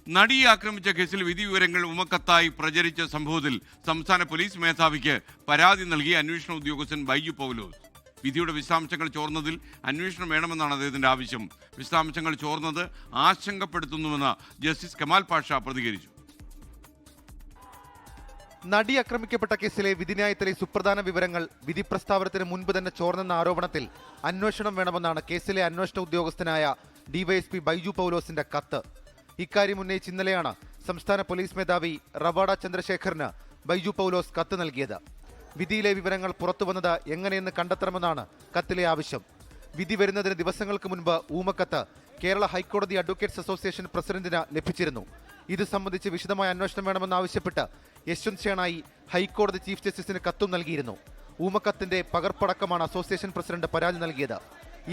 നടിയെ ആക്രമിച്ച കേസിൽ വിധി വിവരങ്ങൾ ഉമക്കത്തായി പ്രചരിച്ച സംഭവത്തിൽ സംസ്ഥാന പോലീസ് മേധാവിക്ക് പരാതി നൽകി അന്വേഷണ ഉദ്യോഗസ്ഥൻ ബൈജു പൗലോസ്. വിധിയുടെ വിശദാംശങ്ങൾ ചോർന്നതിൽ അന്വേഷണം വേണമെന്നാണ് അദ്ദേഹത്തിന്റെ ആവശ്യം. വിശദാംശങ്ങൾ ചോർന്നത് ആശങ്കപ്പെടുത്തുന്നുവെന്ന് ജസ്റ്റിസ് കമാൽ പാഷ പ്രതികരിച്ചു. നടി ആക്രമിക്കപ്പെട്ട കേസിലെ വിധിന്യായത്തിലെ സുപ്രധാന വിവരങ്ങൾ വിധി പ്രസ്താവനത്തിന് മുൻപ് തന്നെ ചോർന്നെന്ന ആരോപണത്തിൽ അന്വേഷണം വേണമെന്നാണ് കേസിലെ അന്വേഷണ ഉദ്യോഗസ്ഥനായ ഡിവൈഎസ്പി ബൈജു പൗലോസിന്റെ കത്ത്. ഇക്കാര്യം ഉന്നയിച്ച് ഇന്നലെയാണ് സംസ്ഥാന പോലീസ് മേധാവി റവാഡ ചന്ദ്രശേഖറിന് ബൈജു പൗലോസ് കത്ത് നൽകിയത്. വിധിയിലെ വിവരങ്ങൾ പുറത്തുവന്നത് എങ്ങനെയെന്ന് കണ്ടെത്തണമെന്നാണ് കത്തിലെ ആവശ്യം. വിധി വരുന്നതിന് ദിവസങ്ങൾക്ക് മുൻപ് ഊമക്കത്ത് കേരള ഹൈക്കോടതി അഡ്വക്കേറ്റ്സ് അസോസിയേഷൻ പ്രസിഡന്റിന് ലഭിച്ചിരുന്നു. ഇത് സംബന്ധിച്ച് വിശദമായ അന്വേഷണം വേണമെന്നാവശ്യപ്പെട്ട് യശ്വന്ത് ഷേണായി ഹൈക്കോടതി ചീഫ് ജസ്റ്റിസിന് കത്തും നൽകിയിരുന്നു. ഊമക്കത്തിന്റെ പകർപ്പടക്കമാണ് അസോസിയേഷൻ പ്രസിഡന്റ് പരാതി നൽകിയത്.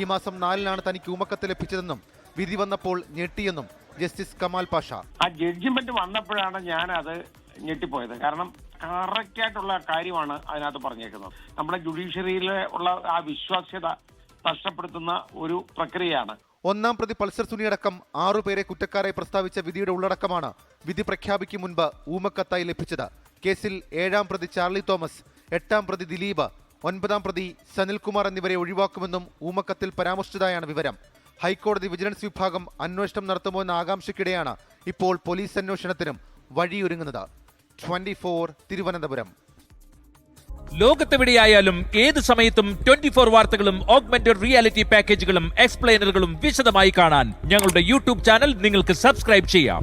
ഈ മാസം 4-നാണ് തനിക്ക് ഊമക്കത്ത് ലഭിച്ചതെന്നും വിധി വന്നപ്പോൾ ഞെട്ടിയെന്നും ജസ്റ്റിസ് കമാൽ പാഷ. ആ ജഡ്ജ്മെന്റ് വന്നപ്പോഴാണ് ഞാൻ അത് ഞെട്ടിപ്പോയത്. കാരണം കറക്റ്റ് ആയിട്ടുള്ള കാര്യമാണ് അതിനകത്ത് പറഞ്ഞേക്കുന്നത്. നമ്മുടെ ജുഡീഷ്യറിയിലെ ഉള്ള ആ വിശ്വാസ്യത നഷ്ടപ്പെടുത്തുന്ന ഒരു പ്രക്രിയയാണ്. ഒന്നാം പ്രതി പൾസർ സുനിയടക്കം 6 പേരെ കുറ്റക്കാരായി പ്രസ്താവിച്ച വിധിയുടെ ഉള്ളടക്കമാണ് വിധി പ്രഖ്യാപിക്കും മുൻപ് ഊമക്കത്തായി ലഭിച്ചത്. കേസിൽ 7-ാം പ്രതി ചാർലി തോമസ്, 8-ാം പ്രതി ദിലീപ്, 9-ാം പ്രതി സനിൽകുമാർ എന്നിവരെ ഒഴിവാക്കുമെന്നും ഊമക്കത്തിൽ പരാമർശിച്ചതായാണ് വിവരം. ഹൈക്കോടതി വിജിലൻസ് വിഭാഗം അന്വേഷണം നടത്തുമോ എന്ന ആകാംക്ഷയ്ക്കിടെയാണ് ഇപ്പോൾ പോലീസ് അന്വേഷണത്തിനും വഴിയൊരുങ്ങുന്നത്. 24 തിരുവനന്തപുരം. ലോകത്തെവിടെയായാലും ഏത് സമയത്തും 24 വാർത്തകളും ഓഗ്മെന്റഡ് റിയാലിറ്റി പാക്കേജുകളും എക്സ്പ്ലെയിനറുകളും വിശദമായി കാണാൻ ഞങ്ങളുടെ യൂട്യൂബ് ചാനൽ നിങ്ങൾക്ക് സബ്സ്ക്രൈബ് ചെയ്യാം.